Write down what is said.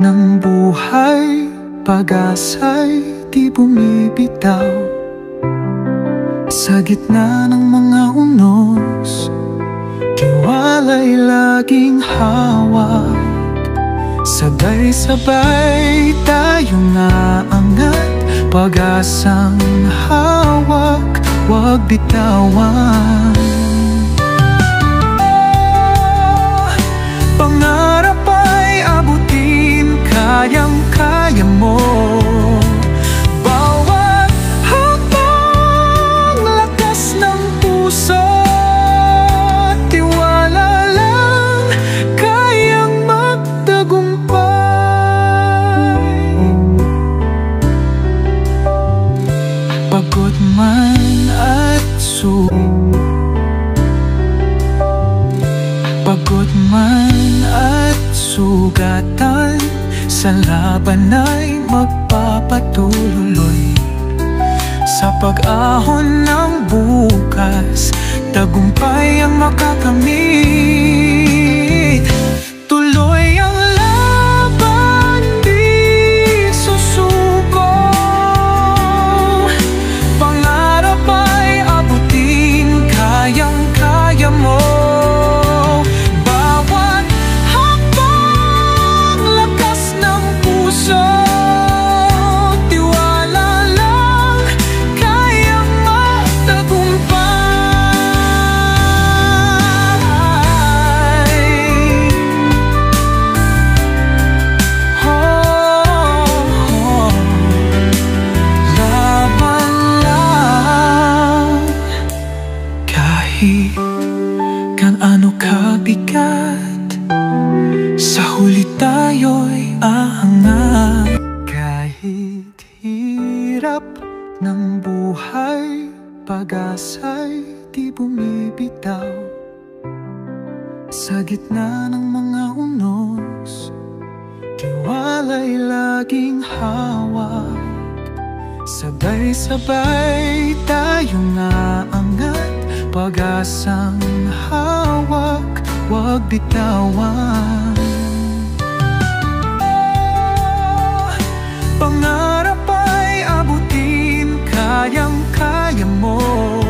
ng buhay, pag-asa'y di bumibitaw. Sa gitna ng mga unos, tiwala'y laging hawak. Sabay-sabay tayong aangat, pag-asang hawak, huwag bitawan. Pangarap ay abutin, kayang-kaya mo. Bawat hakbang, lakas ng puso, tiwala lang, kayang magtagumpay. Pagod man at pagod man at sugatan, sa laban ay magpapatuloy. Sa pag-ahon ng bukas, tagumpay ang makakamit. Tuloy ang laban, di susuko. Pangarap ay abutin, kayang-kaya mo. Kung ano kabigat, sa huli tayo'y aangat. Kahit hirap ng buhay, pag-asa'y di bumibitaw. Sa gitna ng mga unos, tiwala'y laging hawak. Sabay-sabay tayong aangat, pag-asang hawak, huwag bitawan. Pangarap ay abutin, kayang-kaya mo.